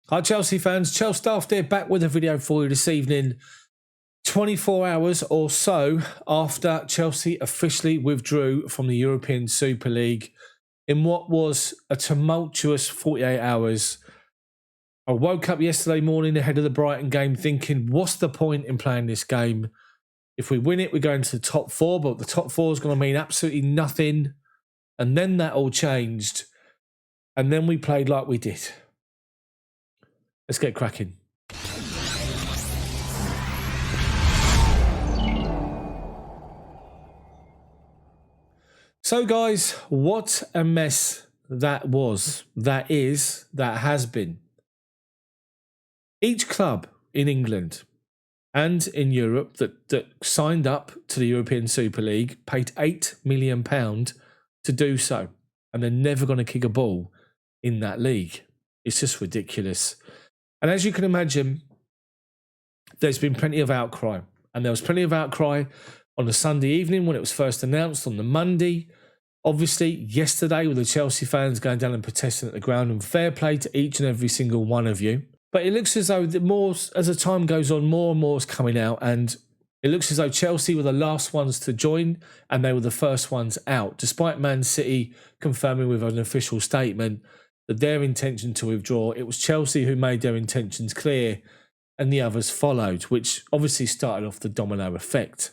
Hi Chelsea fans, Chels Daft here, back with a video for you this evening. 24 hours or so after Chelsea officially withdrew from the European Super League in what was a tumultuous 48 hours. I woke up yesterday morning ahead of the Brighton game thinking, what's the point in playing this game? If we win it, we go into the top four, but the top four is going to mean absolutely nothing. And then that all changed. And then we played like we did. Let's get cracking. So guys, what a mess that was, that is, that has been. Each club in England and in Europe that signed up to the European Super League paid £8 million to do so. And they're never going to kick a ball in that league. It's just ridiculous. And as you can imagine, there's been plenty of outcry. And there was plenty of outcry on the Sunday evening when it was first announced, on the Monday. Obviously, yesterday with the Chelsea fans going down and protesting at the ground, and fair play to each and every single one of you. But it looks as though the more, as the time goes on, more and more is coming out, and it looks as though Chelsea were the last ones to join and they were the first ones out, despite Man City confirming with an official statement that their intention to withdraw. It was Chelsea who made their intentions clear and the others followed, which obviously started off the domino effect.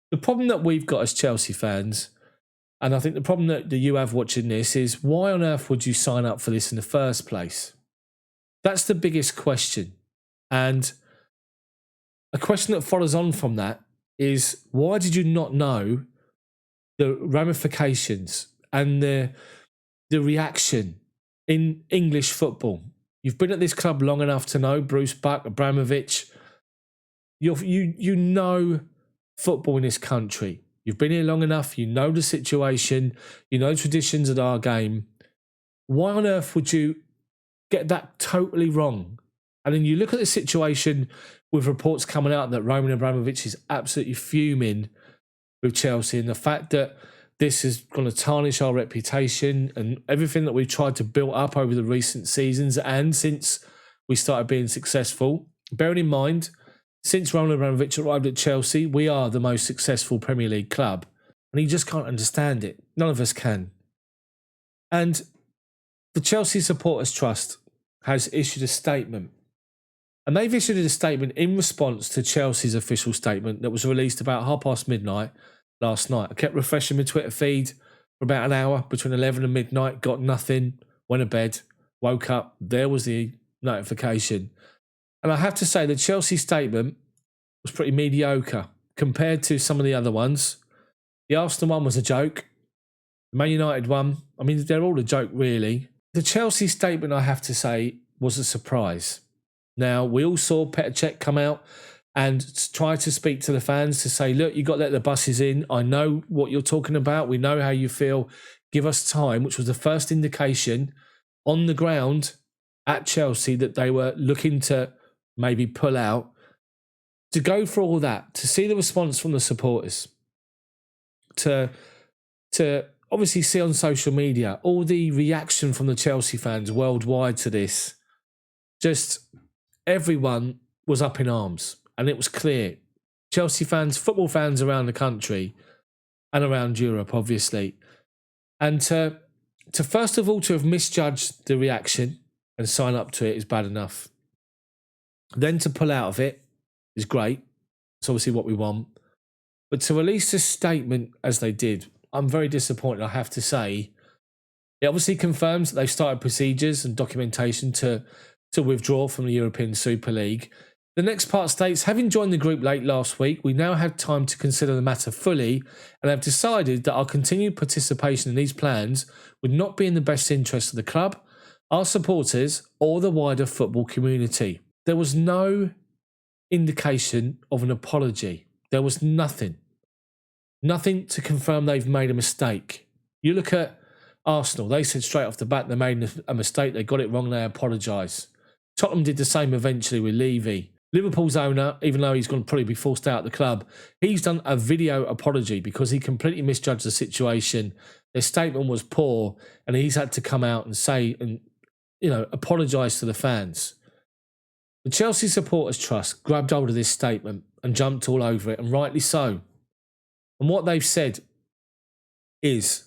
The problem that we've got as Chelsea fans, and I think the problem that you have watching this, is why on earth would you sign up for this in the first place? That's the biggest question. And a question that follows on from that is, why did you not know the ramifications and the reaction in English football? You've been at this club long enough to know Bruce Buck, Abramovich. You know football in this country. You've been here long enough. You know the situation. You know traditions of our game. Why on earth would you get that totally wrong? And then you look at the situation with reports coming out that Roman Abramovich is absolutely fuming with Chelsea, and the fact that this is going to tarnish our reputation and everything that we've tried to build up over the recent seasons and since we started being successful. Bearing in mind, since Roman Abramovich arrived at Chelsea, we are the most successful Premier League club. And he just can't understand it. None of us can. And the Chelsea Supporters Trust has issued a statement. And they've issued a statement in response to Chelsea's official statement that was released about midnight last night. I kept refreshing my Twitter feed for about an hour between 11 and midnight, got nothing, went to bed, woke up, there was the notification. And I have to say, the Chelsea statement was pretty mediocre compared to some of the other ones. The Arsenal one was a joke. The Man United one, I mean, they're all a joke, really. The Chelsea statement, I have to say, was a surprise. Now, we all saw Petr Cech come out and try to speak to the fans to say, look, you've got to let the buses in. I know what you're talking about. We know how you feel. Give us time, which was the first indication on the ground at Chelsea that they were looking to maybe pull out. To go for all that, to see the response from the supporters, to obviously see on social media all the reaction from the Chelsea fans worldwide to this, just everyone was up in arms. And it was clear. Chelsea fans, football fans around the country and around Europe, obviously. And to first of all, to have misjudged the reaction and sign up to it is bad enough. Then to pull out of it is great. It's obviously what we want. But to release a statement as they did, I'm very disappointed, I have to say. It obviously confirms that they've started procedures and documentation to withdraw from the European Super League. The next part states, having joined the group late last week, we now have time to consider the matter fully and have decided that our continued participation in these plans would not be in the best interest of the club, our supporters, or the wider football community. There was no indication of an apology. There was nothing. Nothing to confirm they've made a mistake. You look at Arsenal, they said straight off the bat they made a mistake, they got it wrong, they apologised. Tottenham did the same eventually with Levy. Liverpool's owner, even though he's going to probably be forced out of the club, he's done a video apology because he completely misjudged the situation. Their statement was poor, and he's had to come out and say and apologise to the fans. The Chelsea Supporters Trust grabbed hold of this statement and jumped all over it, and rightly so. And what they've said is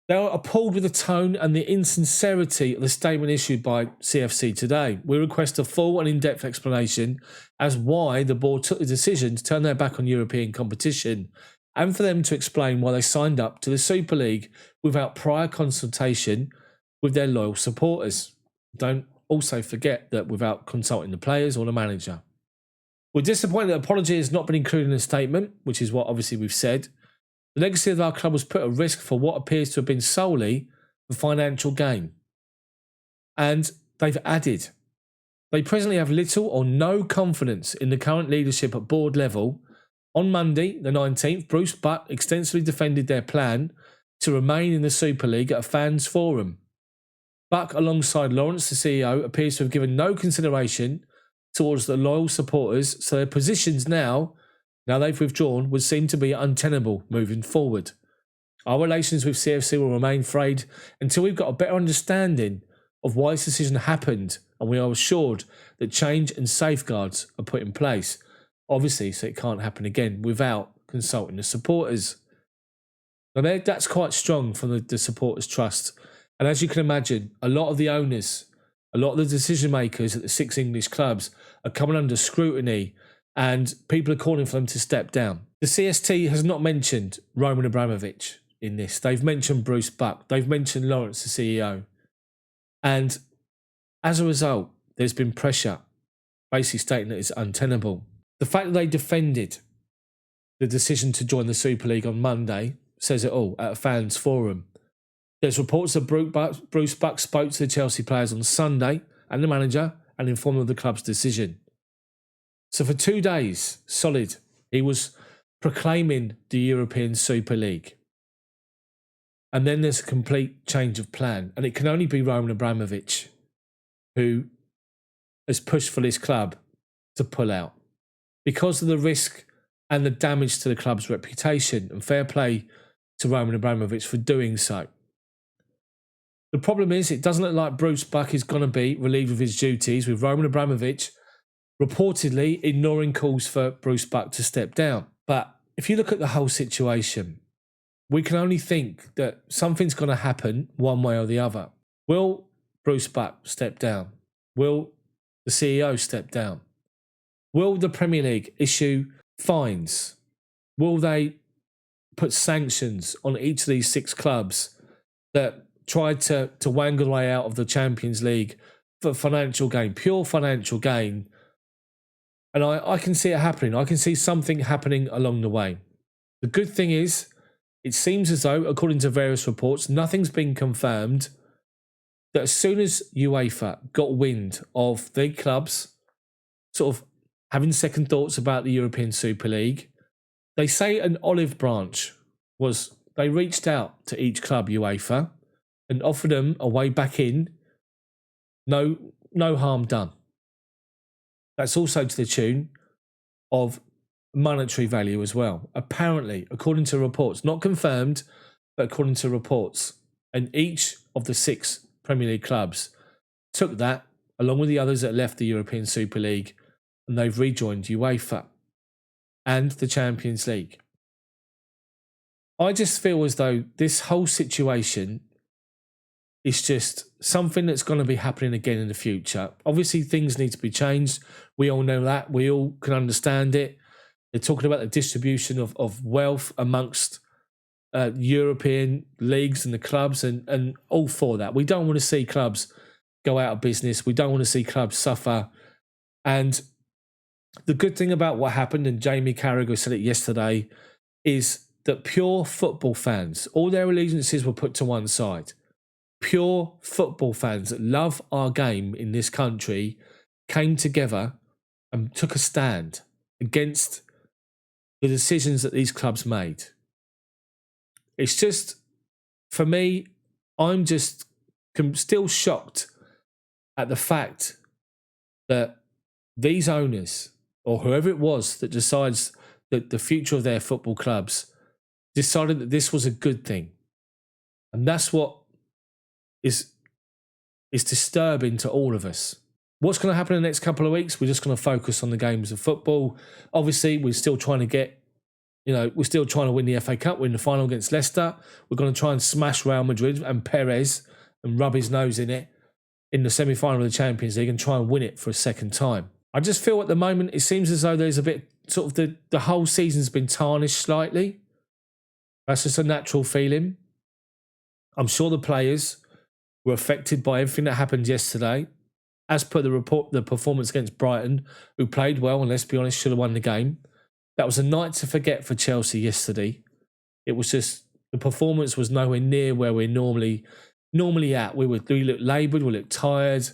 they are appalled with the tone and the insincerity of the statement issued by CFC today. We request a full and in-depth explanation as why the board took the decision to turn their back on European competition, and for them to explain why they signed up to the Super League without prior consultation with their loyal supporters. Don't also forget that without consulting the players or the manager. We're disappointed that apology has not been included in the statement, which is what obviously we've said. The legacy of our club was put at risk for what appears to have been solely for financial gain. And they've added, they presently have little or no confidence in the current leadership at board level. On Monday, the 19th, Bruce Buck extensively defended their plan to remain in the Super League at a fans forum. Buck, alongside Laurence, the CEO, appears to have given no consideration towards the loyal supporters, so their positions now they've withdrawn, would seem to be untenable moving forward. Our relations with CFC will remain frayed until we've got a better understanding of why this decision happened, and we are assured that change and safeguards are put in place, obviously, so it can't happen again without consulting the supporters. Now, that's quite strong from the Supporters Trust. And as you can imagine, a lot of the owners, a lot of the decision makers at the 6 English clubs are coming under scrutiny, and people are calling for them to step down. The CST has not mentioned Roman Abramovich in this. They've mentioned Bruce Buck. They've mentioned Laurence, the CEO. And as a result, there's been pressure, basically stating that it's untenable. The fact that they defended the decision to join the Super League on Monday says it all at a fans forum. There's reports that Bruce Buck spoke to the Chelsea players on Sunday and the manager and informed them of the club's decision. So for 2 days, solid, he was proclaiming the European Super League. And then there's a complete change of plan. And it can only be Roman Abramovich who has pushed for this club to pull out because of the risk and the damage to the club's reputation, and fair play to Roman Abramovich for doing so. The problem is it doesn't look like Bruce Buck is going to be relieved of his duties, with Roman Abramovich reportedly ignoring calls for Bruce Buck to step down. But if you look at the whole situation, we can only think that something's going to happen one way or the other. Will Bruce Buck step down? Will the CEO step down? Will the Premier League issue fines? Will they put sanctions on each of these 6 clubs that tried to wangle their way out of the Champions League for financial gain, pure financial gain? And I can see it happening. I can see something happening along the way. The good thing is, it seems as though, according to various reports, nothing's been confirmed, that as soon as UEFA got wind of the clubs sort of having second thoughts about the European Super League, they say an olive branch was, they reached out to each club, UEFA, and offered them a way back in. No harm done. That's also to the tune of monetary value as well. Apparently, according to reports, not confirmed, but according to reports, and each of the 6 Premier League clubs took that, along with the others that left the European Super League, and they've rejoined UEFA and the Champions League. I just feel as though this whole situation is just something that's going to be happening again in the future. Obviously, things need to be changed. We all know that. We all can understand it. They're talking about the distribution of wealth amongst European leagues and the clubs, and all for that. We don't want to see clubs go out of business. We don't want to see clubs suffer. And the good thing about what happened, and Jamie Carragher said it yesterday, is that pure football fans, all their allegiances were put to one side. Pure football fans that love our game in this country came together and took a stand against the decisions that these clubs made. It's just, for me, I'm just still shocked at the fact that these owners, or whoever it was that decides that the future of their football clubs, decided that this was a good thing. And that's what is is disturbing to all of us. What's going to happen in the next couple of weeks? We're just going to focus on the games of football. Obviously, we're still trying to get, we're still trying to win the FA Cup. We're in the final against Leicester. We're going to try and smash Real Madrid and Perez and rub his nose in it in the semi-final of the Champions League and try and win it for a second time. I just feel at the moment, it seems as though there's a bit, sort of the whole season's been tarnished slightly. That's just a natural feeling. I'm sure the players were affected by everything that happened yesterday. As per the report, the performance against Brighton, who played well and let's be honest, should have won the game. That was a night to forget for Chelsea yesterday. It was just, the performance was nowhere near where we're normally at. We looked laboured, we looked tired.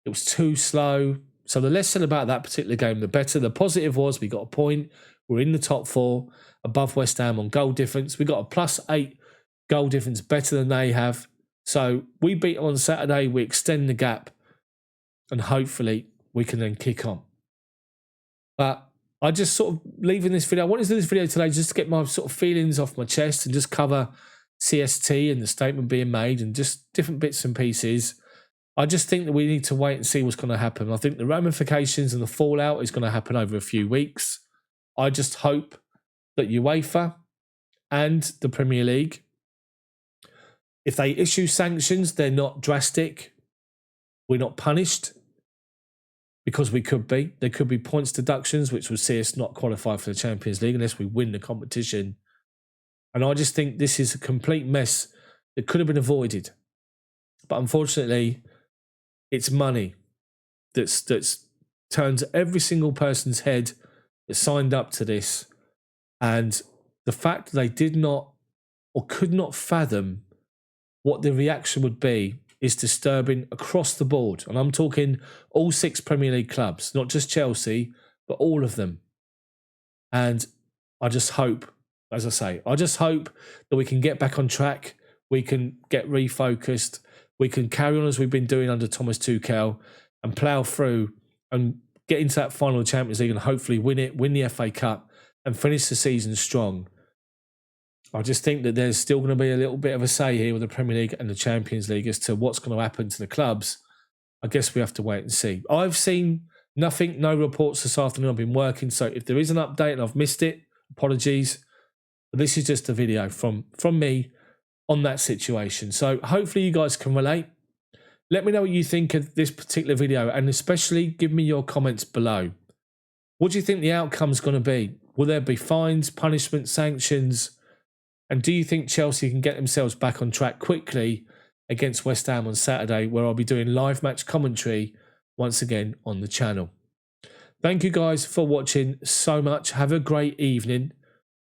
It was too slow. So the less said about that particular game, the better. The positive was we got a point. We're in the top 4, above West Ham on goal difference. We got a +8 goal difference, better than they have. So we beat them on Saturday. We extend the gap. And hopefully we can then kick on. But I just sort of leaving this video. I wanted to do this video today just to get my sort of feelings off my chest and just cover CST and the statement being made and just different bits and pieces. I just think that we need to wait and see what's going to happen. I think the ramifications and the fallout is going to happen over a few weeks. I just hope that UEFA and the Premier League, if they issue sanctions, they're not drastic. We're not punished because we could be. There could be points deductions, which would see us not qualify for the Champions League unless we win the competition. And I just think this is a complete mess that could have been avoided. But unfortunately, it's money that's turned every single person's head that signed up to this. And the fact that they did not or could not fathom what the reaction would be is disturbing across the board. And I'm talking all 6 Premier League clubs, not just Chelsea, but all of them. And I just hope, as I say, I just hope that we can get back on track. We can get refocused. We can carry on as we've been doing under Thomas Tuchel and plough through and get into that final Champions League and hopefully win it, win the FA Cup and finish the season strong. I just think that there's still going to be a little bit of a say here with the Premier League and the Champions League as to what's going to happen to the clubs. I guess we have to wait and see. I've seen nothing, no reports this afternoon. I've been working, so if there is an update and I've missed it, apologies. But this is just a video from me on that situation. So hopefully you guys can relate. Let me know what you think of this particular video and especially give me your comments below. What do you think the outcome's going to be? Will there be fines, punishment, sanctions? And do you think Chelsea can get themselves back on track quickly against West Ham on Saturday, where I'll be doing live match commentary once again on the channel? Thank you guys for watching so much. Have a great evening.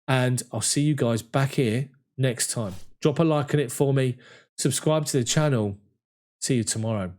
And I'll see you guys back here next time. Drop a like on it for me. Subscribe to the channel. See you tomorrow.